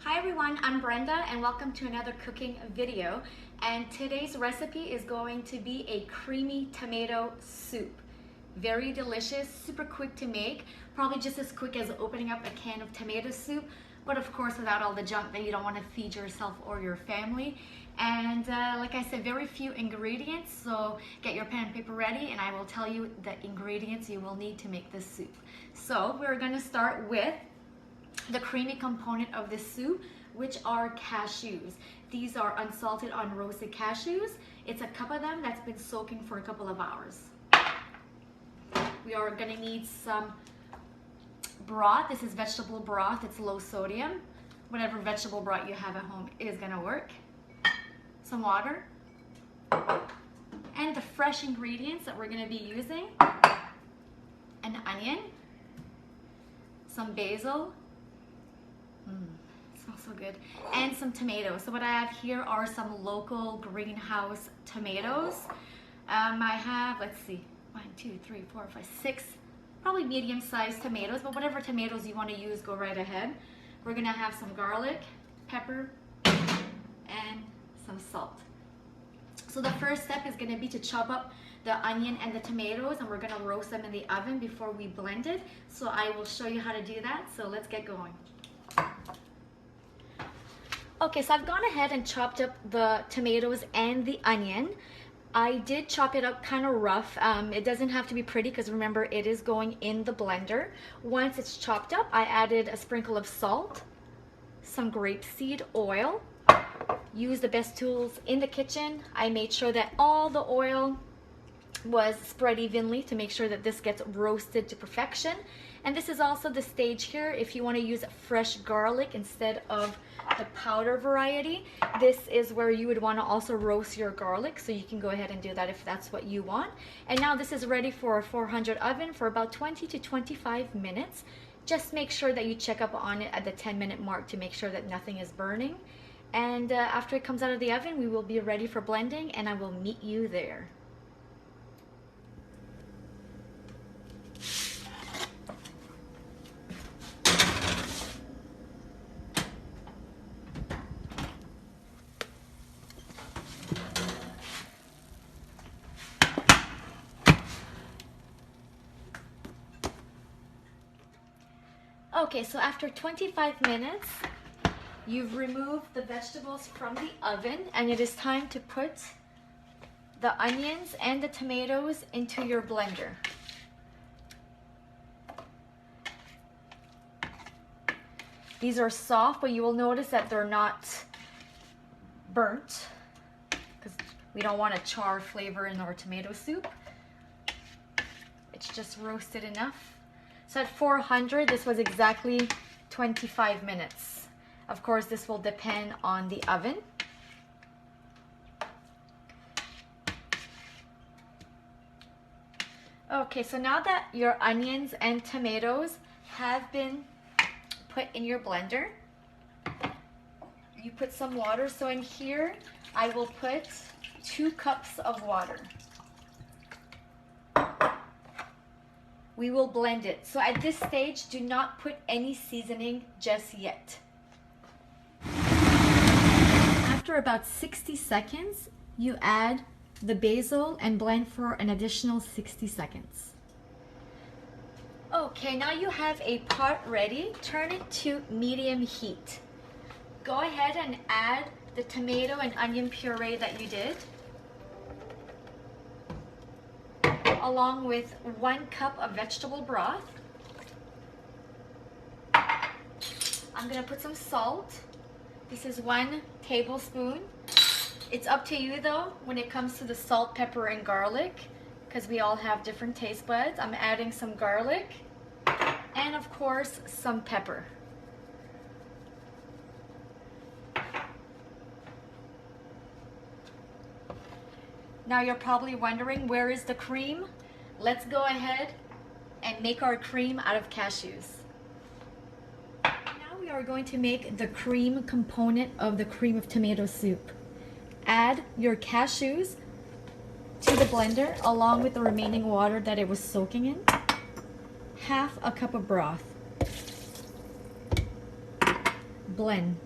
Hi everyone, I'm Brenda and welcome to another cooking video. And today's recipe is going to be a creamy tomato soup. Very delicious, super quick to make, probably just as quick as opening up a can of tomato soup, but of course without all the junk that you don't want to feed yourself or your family. And like I said, very few ingredients, so get your pen and paper ready and I will tell you the ingredients you will need to make this soup. So we're going to start with the creamy component of this soup, which are cashews. These are unsalted, unroasted cashews. It's a cup of them that's been soaking for a couple of hours. We are going to need some broth. This is vegetable broth. It's low sodium. Whatever vegetable broth you have at home is going to work. Some water. And the fresh ingredients that we're going to be using: an onion, some basil, it smells so good, and some tomatoes. So what I have here are some local greenhouse tomatoes. I have, let's see, 1, 2, 3, 4, 5, 6, probably medium-sized tomatoes, but whatever tomatoes you want to use, go right ahead. We're gonna have some garlic, pepper, and some salt. So the first step is gonna be to chop up the onion and the tomatoes, and we're gonna roast them in the oven before we blend it. So I will show you how to do that, so let's get going. Okay, so I've gone ahead and chopped up the tomatoes and the onion. I did chop it up kind of rough. It doesn't have to be pretty because remember, it is going in the blender. Once it's chopped up, I added a sprinkle of salt, some grapeseed oil. Use the best tools in the kitchen. I made sure that all the oil was spread evenly to make sure that this gets roasted to perfection. And this is also the stage here if you want to use fresh garlic instead of the powder variety. This is where you would want to also roast your garlic, so you can go ahead and do that if that's what you want. And now this is ready for a 400 oven for about 20 to 25 minutes. Just make sure that you check up on it at the 10-minute mark to make sure that nothing is burning. And after it comes out of the oven, we will be ready for blending, and I will meet you there. Okay, so after 25 minutes, you've removed the vegetables from the oven, and it is time to put the onions and the tomatoes into your blender. These are soft, but you will notice that they're not burnt because we don't want a char flavor in our tomato soup. It's just roasted enough. So at 400, this was exactly 25 minutes. Of course, this will depend on the oven. Okay, so now that your onions and tomatoes have been put in your blender, you put some water. So in here, I will put 2 cups of water. We will blend it. So at this stage, do not put any seasoning just yet. After about 60 seconds, you add the basil and blend for an additional 60 seconds. Okay, now you have a pot ready. Turn it to medium heat. Go ahead and add the tomato and onion puree that you did, along with 1 cup of vegetable broth. I'm gonna put some salt. This is 1 tablespoon. It's up to you though when it comes to the salt, pepper, and garlic, because we all have different taste buds. I'm adding some garlic and of course some pepper. Now you're probably wondering, where is the cream? Let's go ahead and make our cream out of cashews. Now we are going to make the cream component of the cream of tomato soup. Add your cashews to the blender along with the remaining water that it was soaking in. Half a cup of broth. Blend.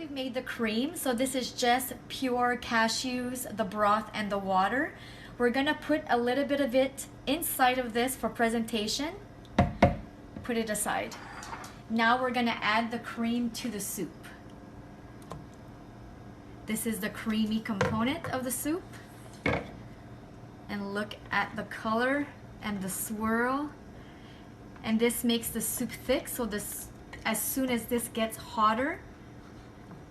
we've made the cream, so this is just pure cashews, the broth, and the water. We're gonna put a little bit of it inside of this for presentation. Put it aside. Now we're gonna add the cream to the soup. This is the creamy component of the soup. And look at the color and the swirl. And this makes the soup thick, so this, as soon as this gets hotter,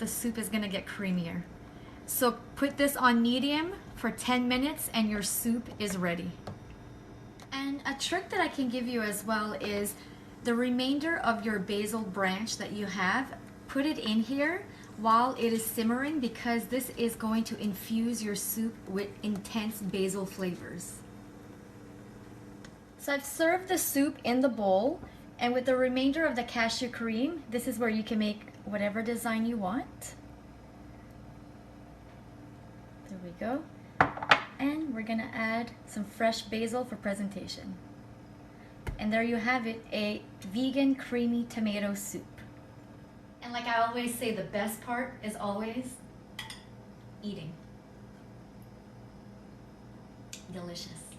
the soup is gonna get creamier. So put this on medium for 10 minutes and your soup is ready. And a trick that I can give you as well is the remainder of your basil branch that you have, put it in here while it is simmering, because this is going to infuse your soup with intense basil flavors. So I've served the soup in the bowl, and with the remainder of the cashew cream, this is where you can make whatever design you want. There we go. And we're gonna add some fresh basil for presentation. And there you have it, a vegan creamy tomato soup. And like I always say, the best part is always eating. Delicious.